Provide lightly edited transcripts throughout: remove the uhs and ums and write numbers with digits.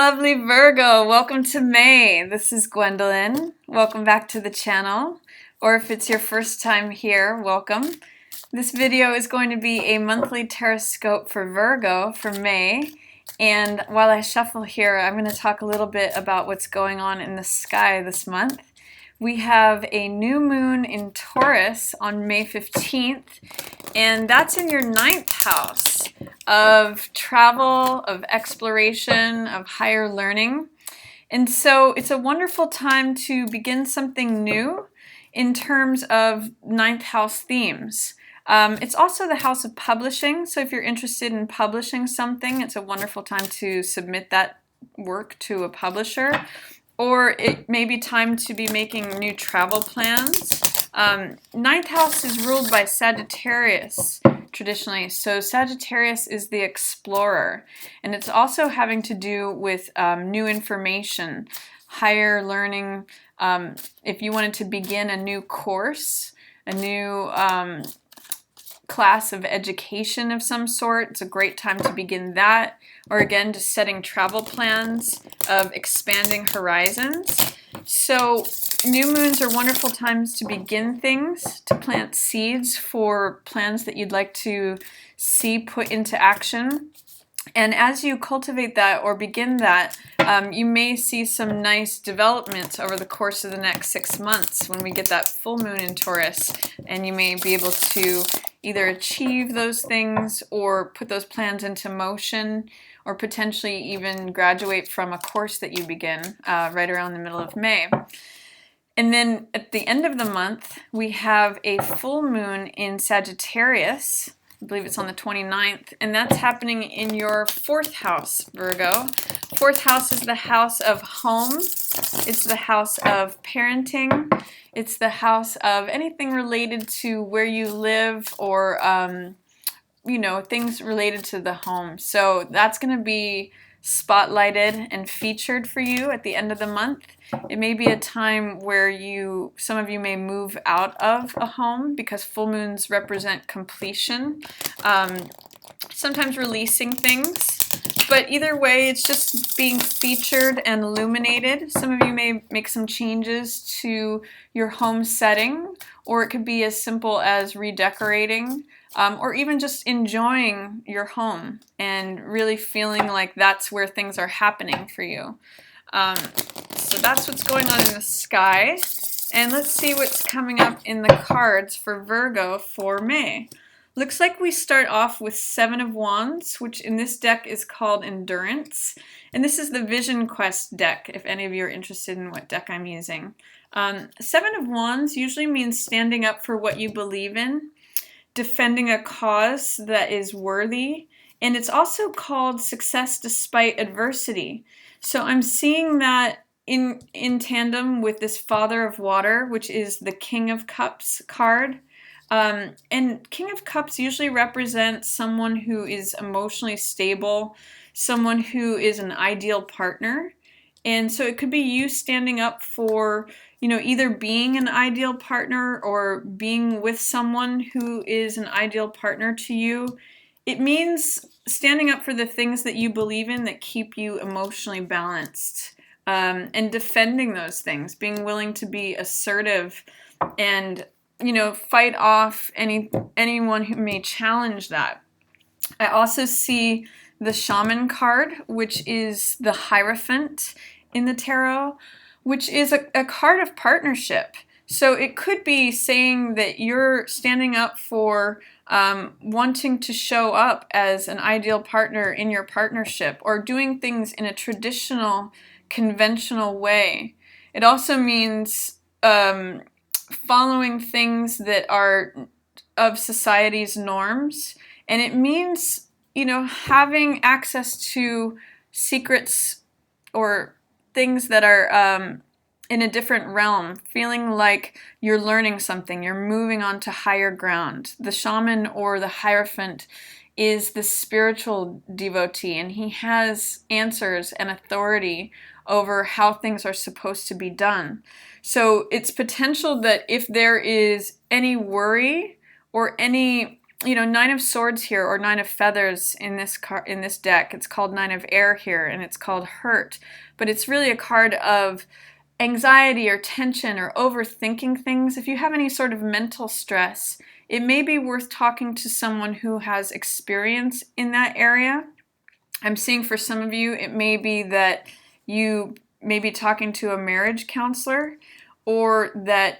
lovely Virgo. Welcome to May. This is Gwendolyn. Welcome back to the channel. Or if it's your first time here, welcome. This video is going to be a monthly Tarotscope for Virgo for May. And while I shuffle here, I'm going to talk a little bit about what's going on in the sky this month. We have a new moon in Taurus on May 15th, and that's in your 9th house of travel, of exploration, of higher learning. And so it's a wonderful time to begin something new in terms of 9th house themes. It's also the house of publishing, so if you're interested in publishing something, it's a wonderful time to submit that work to a publisher. Or it may be time to be making new travel plans. 9th house is ruled by Sagittarius traditionally. So Sagittarius is the explorer. And it's also having to do with new information, higher learning. If you wanted to begin a new course, a new class of education of some sort, it's a great time to begin that. Or again, just setting travel plans of expanding horizons. So new moons are wonderful times to begin things, to plant seeds for plans that you'd like to see put into action. And as you cultivate that or begin that, you may see some nice developments over the course of the next 6 months when we get that full moon in Taurus, and you may be able to either achieve those things or put those plans into motion, or potentially even graduate from a course that you begin right around the middle of May. And then at the end of the month, we have a full moon in Sagittarius. I believe it's on the 29th, and that's happening in your 4th house, Virgo. 4th house is the house of home. It's the house of parenting. It's the house of anything related to where you live or things related to the home. So that's going to be spotlighted and featured for you at the end of the month. It may be a time where some of you may move out of a home because full moons represent completion, sometimes releasing things. But either way, it's just being featured and illuminated. Some of you may make some changes to your home setting, or it could be as simple as redecorating, or even just enjoying your home and really feeling like that's where things are happening for you. So that's what's going on in the sky. And let's see what's coming up in the cards for Virgo for May. Looks like we start off with 7 of Wands, which in this deck is called Endurance. And this is the Vision Quest deck, if any of you are interested in what deck I'm using. 7 of Wands usually means standing up for what you believe in, defending a cause that is worthy, and it's also called Success Despite Adversity. So I'm seeing that in tandem with this Father of Water, which is the King of Cups card. And King of Cups usually represents someone who is emotionally stable, someone who is an ideal partner. And so it could be you standing up for, either being an ideal partner or being with someone who is an ideal partner to you. It means standing up for the things that you believe in that keep you emotionally balanced, and defending those things, being willing to be assertive and fight off anyone who may challenge that. I also see the Shaman card, which is the Hierophant in the tarot, which is a card of partnership. So it could be saying that you're standing up for wanting to show up as an ideal partner in your partnership, or doing things in a traditional, conventional way. It also means following things that are of society's norms, and it means having access to secrets or things that are in a different realm, feeling like you're learning something, you're moving on to higher ground. The shaman or the Hierophant is the spiritual devotee, and he has answers and authority over how things are supposed to be done. So it's potential that if there is any worry or any Nine of Swords here, or Nine of Feathers in this deck. It's called Nine of Air here, and it's called Hurt. But it's really a card of anxiety or tension or overthinking things. If you have any sort of mental stress, it may be worth talking to someone who has experience in that area. I'm seeing for some of you, it may be that you may be talking to a marriage counselor, or that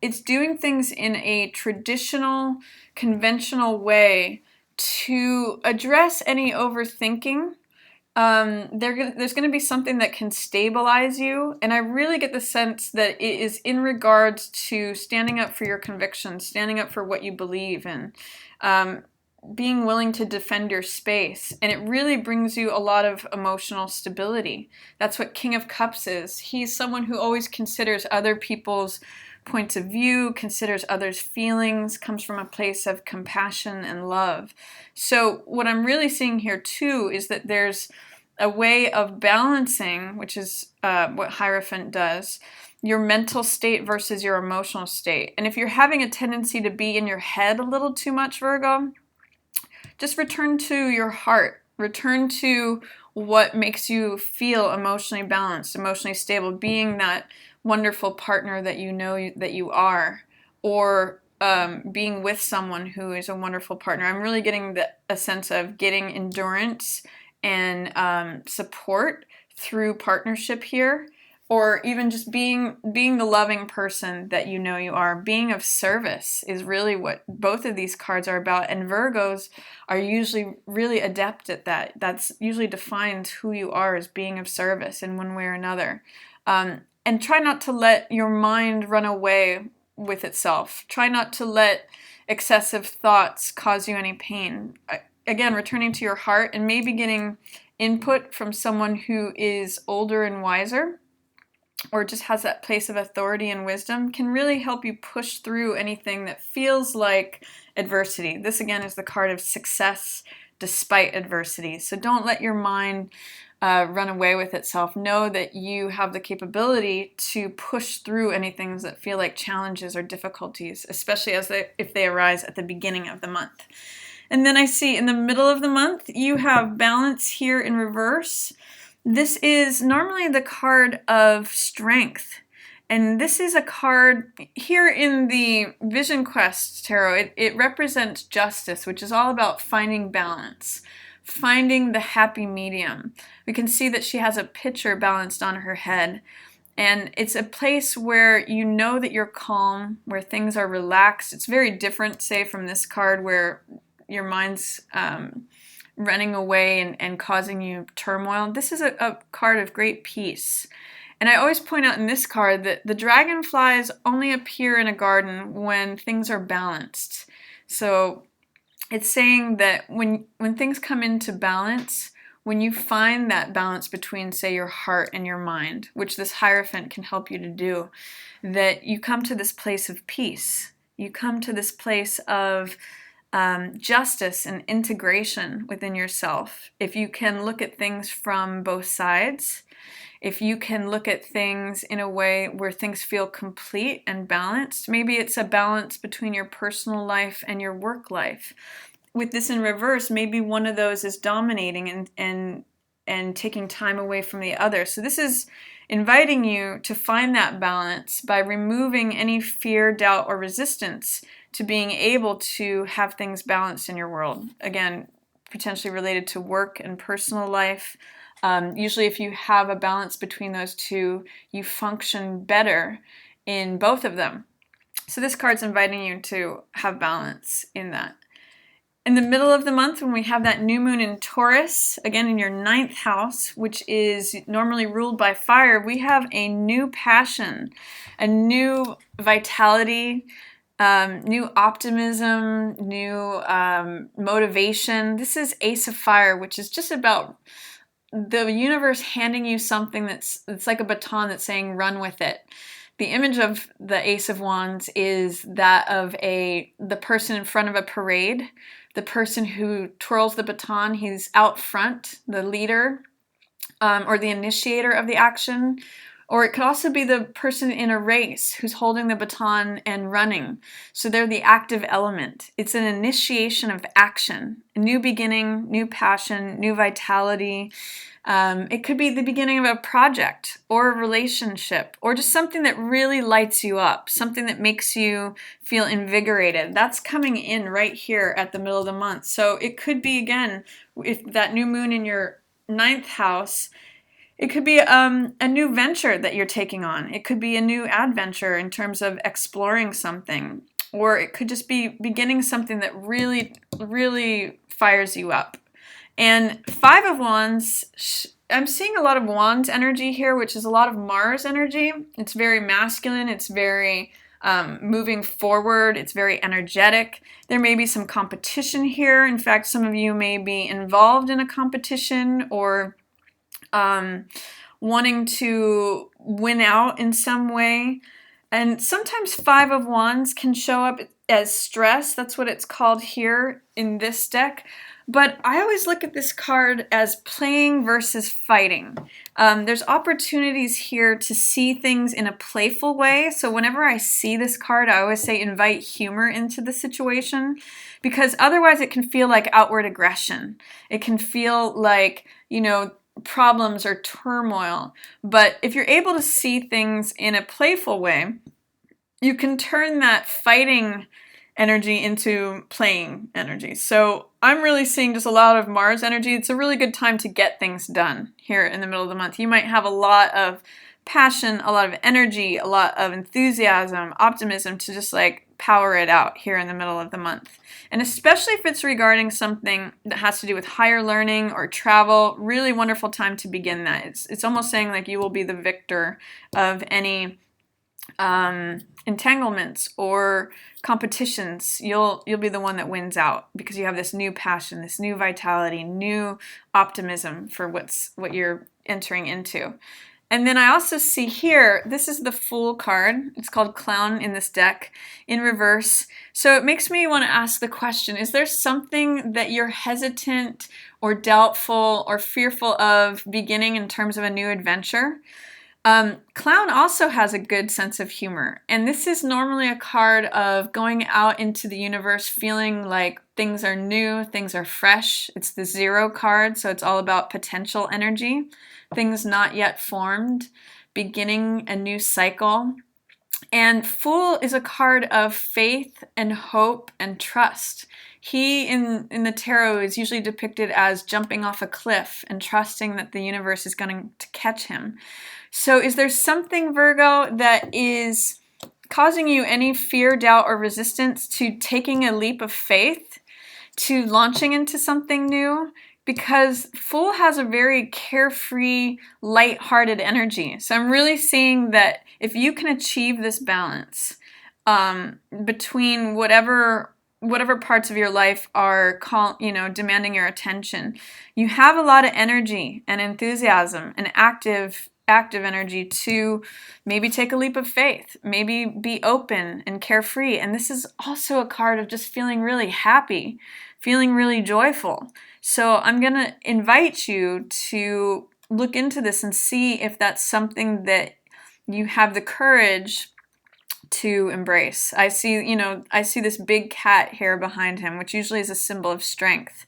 it's doing things in a traditional, conventional way to address any overthinking. There's going to be something that can stabilize you, and I really get the sense that it is in regards to standing up for your convictions, standing up for what you believe in, being willing to defend your space, and it really brings you a lot of emotional stability. That's what King of Cups is. He's someone who always considers other people's points of view, considers others' feelings, comes from a place of compassion and love. So what I'm really seeing here too is that there's a way of balancing, which is what Hierophant does, your mental state versus your emotional state. And if you're having a tendency to be in your head a little too much, Virgo, just return to your heart. Return to what makes you feel emotionally balanced, emotionally stable, being that wonderful partner that you know that you are, or being with someone who is a wonderful partner. I'm really getting a sense of getting endurance and support through partnership here, or even just being the loving person that you know you are. Being of service is really what both of these cards are about, and Virgos are usually really adept at that. That's usually defines who you are, as being of service in one way or another. And try not to let your mind run away with itself. Try not to let excessive thoughts cause you any pain. Again, returning to your heart and maybe getting input from someone who is older and wiser, or just has that place of authority and wisdom, can really help you push through anything that feels like adversity. This again is the card of success despite adversity. So don't let your mind run away with itself. Know that you have the capability to push through anything that feel like challenges or difficulties, especially if they arise at the beginning of the month. And then I see in the middle of the month, you have Balance here in reverse. This is normally the card of strength. And this is a card here in the Vision Quest Tarot. It represents justice, which is all about finding balance, finding the happy medium. We can see that she has a pitcher balanced on her head. And it's a place where you know that you're calm, where things are relaxed. It's very different, say, from this card where your mind's running away and causing you turmoil. This is a card of great peace. And I always point out in this card that the dragonflies only appear in a garden when things are balanced. So it's saying that when things come into balance, when you find that balance between, say, your heart and your mind, which this Hierophant can help you to do, that you come to this place of peace. You come to this place of justice and integration within yourself. If you can look at things from both sides, if you can look at things in a way where things feel complete and balanced, maybe it's a balance between your personal life and your work life. With this in reverse, maybe one of those is dominating and taking time away from the other. So this is inviting you to find that balance by removing any fear, doubt, or resistance to being able to have things balanced in your world. Again, potentially related to work and personal life. Usually if you have a balance between those two, you function better in both of them. So this card's inviting you to have balance in that. In the middle of the month, when we have that new moon in Taurus, again in your 9th house, which is normally ruled by fire, we have a new passion, a new vitality, new optimism, new motivation. This is Ace of Fire, which is just about the universe handing you something it's like a baton that's saying, run with it. The image of the Ace of Wands is that of the person in front of a parade, the person who twirls the baton. He's out front, the leader, or the initiator of the action. Or it could also be the person in a race who's holding the baton and running. So they're the active element. It's an initiation of action, a new beginning, new passion, new vitality. It could be the beginning of a project or a relationship or just something that really lights you up, something that makes you feel invigorated. That's coming in right here at the middle of the month. So it could be, again, if that new moon in your 9th house, it could be a new venture that you're taking on. It could be a new adventure in terms of exploring something. Or it could just be beginning something that really, really fires you up. And 5 of Wands, I'm seeing a lot of Wands energy here, which is a lot of Mars energy. It's very masculine. It's very moving forward. It's very energetic. There may be some competition here. In fact, some of you may be involved in a competition or wanting to win out in some way. And sometimes 5 of Wands can show up as stress. That's what it's called here in this deck. But I always look at this card as playing versus fighting. There's opportunities here to see things in a playful way. So whenever I see this card, I always say invite humor into the situation, because otherwise it can feel like outward aggression. It can feel like, problems or turmoil. But if you're able to see things in a playful way, you can turn that fighting energy into playing energy. So I'm really seeing just a lot of Mars energy. It's a really good time to get things done here in the middle of the month. You might have a lot of passion, a lot of energy, a lot of enthusiasm, optimism to just power it out here in the middle of the month. And especially if it's regarding something that has to do with higher learning or travel, really wonderful time to begin that. It's almost saying you will be the victor of any entanglements or competitions. You'll be the one that wins out because you have this new passion, this new vitality, new optimism for what you're entering into. And then I also see here, this is the Fool card. It's called Clown in this deck in reverse. So it makes me want to ask the question, is there something that you're hesitant or doubtful or fearful of beginning in terms of a new adventure? Clown also has a good sense of humor, and this is normally a card of going out into the universe feeling like things are new, things are fresh. It's the 0 card, so it's all about potential energy, things not yet formed, beginning a new cycle. And Fool is a card of faith and hope and trust. He, in the tarot, is usually depicted as jumping off a cliff and trusting that the universe is going to catch him. So is there something, Virgo, that is causing you any fear, doubt, or resistance to taking a leap of faith, to launching into something new? Because Fool has a very carefree, light-hearted energy. So I'm really seeing that if you can achieve this balance between whatever parts of your life are demanding your attention, you have a lot of energy and enthusiasm and active energy to maybe take a leap of faith, maybe be open and carefree. And this is also a card of just feeling really happy, feeling really joyful. So I'm going to invite you to look into this and see if that's something that you have the courage to embrace. I see this big cat here behind him, which usually is a symbol of strength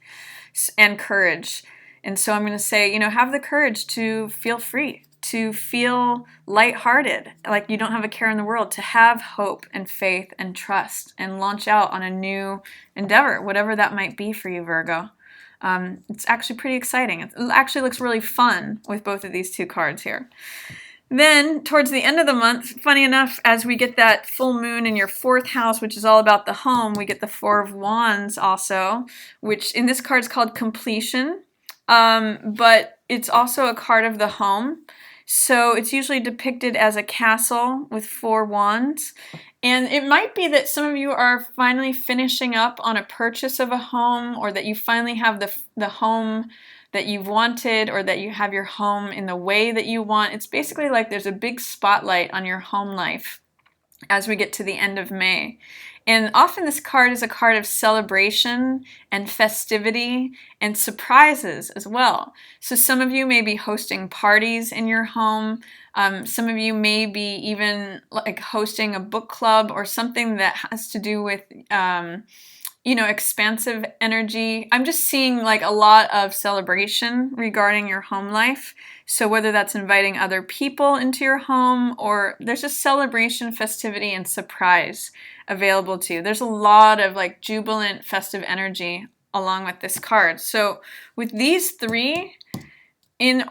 and courage. And so I'm going to say, have the courage to feel free, to feel lighthearted, like you don't have a care in the world, to have hope and faith and trust and launch out on a new endeavor, whatever that might be for you, Virgo. It's actually pretty exciting. It actually looks really fun with both of these 2 cards here. Then, towards the end of the month, funny enough, as we get that full moon in your 4th house, which is all about the home, we get the 4 of Wands also, which in this card is called completion, but it's also a card of the home. So it's usually depicted as a castle with 4 wands. And it might be that some of you are finally finishing up on a purchase of a home, or that you finally have the home that you've wanted, or that you have your home in the way that you want. It's basically like there's a big spotlight on your home life as we get to the end of May. And often this card is a card of celebration and festivity and surprises as well. So some of you may be hosting parties in your home. Some of you may be even like hosting a book club or something that has to do with expansive energy. I'm just seeing like a lot of celebration regarding your home life. So whether that's inviting other people into your home, or there's just celebration, festivity, and surprise available to you. There's a lot of like jubilant, festive energy along with this card. So with these three in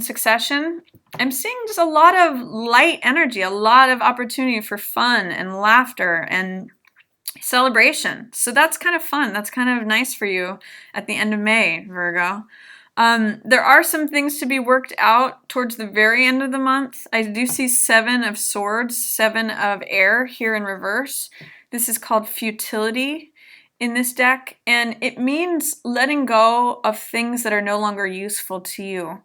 succession, I'm seeing just a lot of light energy, a lot of opportunity for fun and laughter and celebration. So that's kind of fun. That's kind of nice for you at the end of May, Virgo. There are some things to be worked out towards the very end of the month. I do see 7 of Swords, 7 of Air here in reverse. This is called futility in this deck, and it means letting go of things that are no longer useful to you.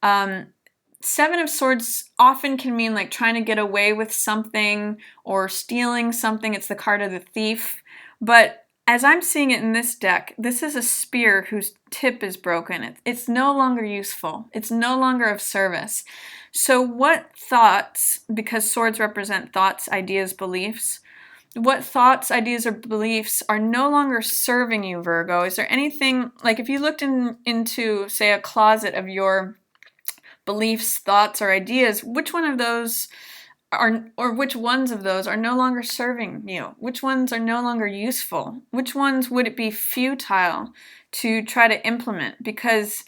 7 of Swords often can mean like trying to get away with something or stealing something. It's the card of the thief. But as I'm seeing it in this deck, this is a spear whose tip is broken. It's no longer useful. It's no longer of service. So what thoughts, because swords represent thoughts, ideas, beliefs, what thoughts, ideas, or beliefs are no longer serving you, Virgo? Is there anything, like if you looked into, say, a closet of your beliefs, thoughts, or ideas, which one of those or which ones of those are no longer serving you? Which ones are no longer useful? Which ones would it be futile to try to implement? Because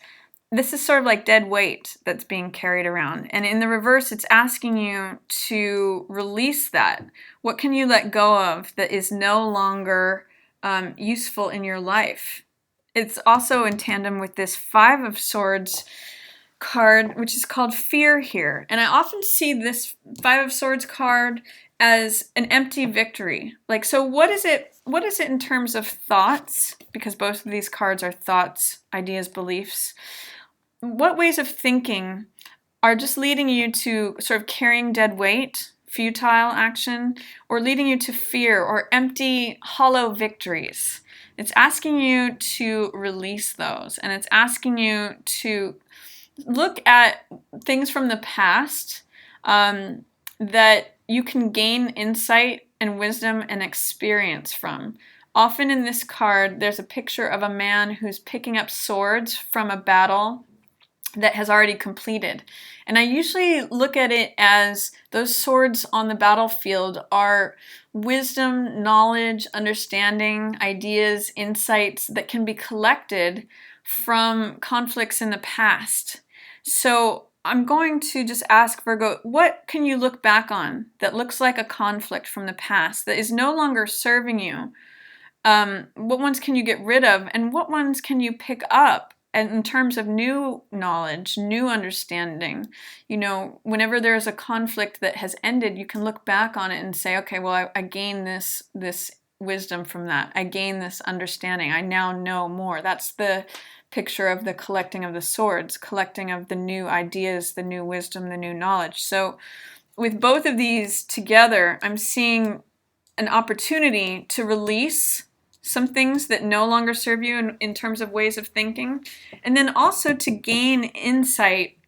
this is sort of like dead weight that's being carried around. And in the reverse, it's asking you to release that. What can you let go of that is no longer useful in your life? It's also in tandem with this 5 of Swords card, which is called Fear here. And I often see this 5 of Swords card as an empty victory. Like, so what is it in terms of thoughts? Because both of these cards are thoughts, ideas, beliefs. What ways of thinking are just leading you to sort of carrying dead weight, futile action, or leading you to fear or empty, hollow victories? It's asking you to release those, and it's asking you to look at things from the past that you can gain insight and wisdom and experience from. Often in this card, there's a picture of a man who's picking up swords from a battle that has already completed. And I usually look at it as those swords on the battlefield are wisdom, knowledge, understanding, ideas, insights that can be collected from conflicts in the past. So I'm going to just ask Virgo, what can you look back on that looks like a conflict from the past that is no longer serving you? What ones can you get rid of, and what ones can you pick up? And in terms of new knowledge, new understanding, whenever there's a conflict that has ended, you can look back on it and say, okay, well, I gained this wisdom from that. I gained this understanding. I now know more. That's the picture of the collecting of the swords, collecting of the new ideas, the new wisdom, the new knowledge. So with both of these together, I'm seeing an opportunity to release some things that no longer serve you in terms of ways of thinking, and then also to gain insight,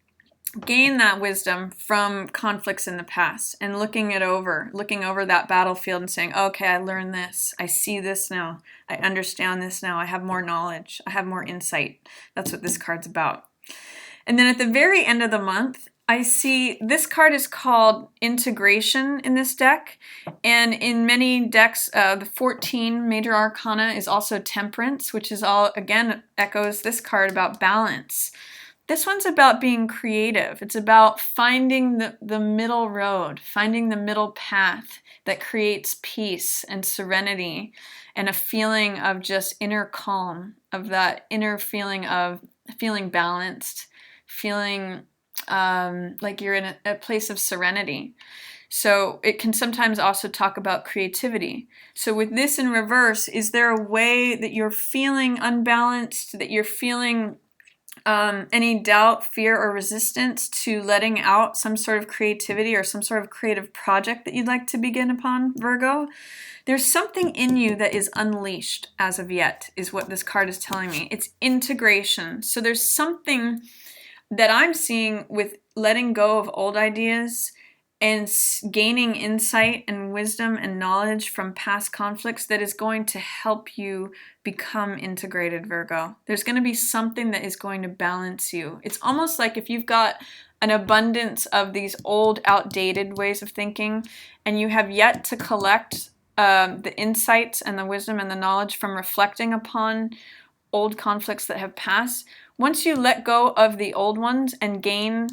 gain that wisdom from conflicts in the past and looking over that battlefield and saying, okay, I learned this, I see this now, I understand this now, I have more knowledge, I have more insight. That's what this card's about. And then at the very end of the month, I see this card is called Integration in this deck, and in many decks, the 14 major arcana is also Temperance, which is all, again, echoes this card about balance. This one's about being creative. It's about finding the middle road, finding the middle path that creates peace and serenity and a feeling of just inner calm, of that inner feeling of feeling balanced, feeling like you're in a place of serenity. So it can sometimes also talk about creativity. So with this in reverse, is there a way that you're feeling unbalanced, that you're feeling any doubt, fear, or resistance to letting out some sort of creativity or some sort of creative project that you'd like to begin upon, Virgo? There's something in you that is unleashed as of yet, is what this card is telling me. It's integration. So there's something that I'm seeing with letting go of old ideas and gaining insight and wisdom and knowledge from past conflicts that is going to help you become integrated, Virgo. There's going to be something that is going to balance you. It's almost like if you've got an abundance of these old, outdated ways of thinking, and you have yet to collect the insights and the wisdom and the knowledge from reflecting upon old conflicts that have passed. Once you let go of the old ones and gain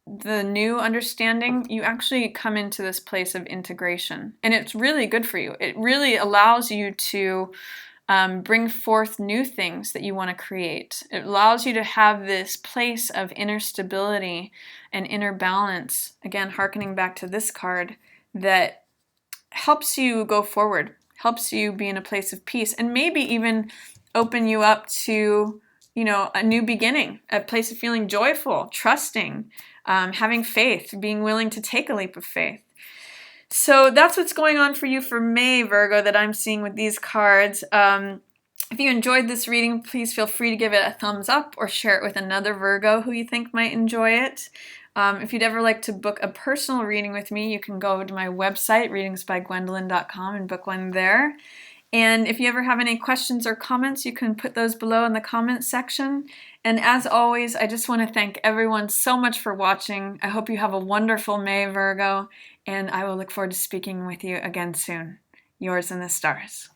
the new understanding, you actually come into this place of integration. And it's really good for you. It really allows you to bring forth new things that you want to create. It allows you to have this place of inner stability and inner balance. Again, hearkening back to this card, that helps you go forward, helps you be in a place of peace, and maybe even open you up to, a new beginning, a place of feeling joyful, trusting, having faith, being willing to take a leap of faith. So that's what's going on for you for May, Virgo, that I'm seeing with these cards. If you enjoyed this reading, please feel free to give it a thumbs up or share it with another Virgo who you think might enjoy it. If you'd ever like to book a personal reading with me, you can go to my website, readingsbygwendolyn.com, and book one there. And if you ever have any questions or comments, you can put those below in the comments section. And as always, I just want to thank everyone so much for watching. I hope you have a wonderful May, Virgo, and I will look forward to speaking with you again soon. Yours in the stars.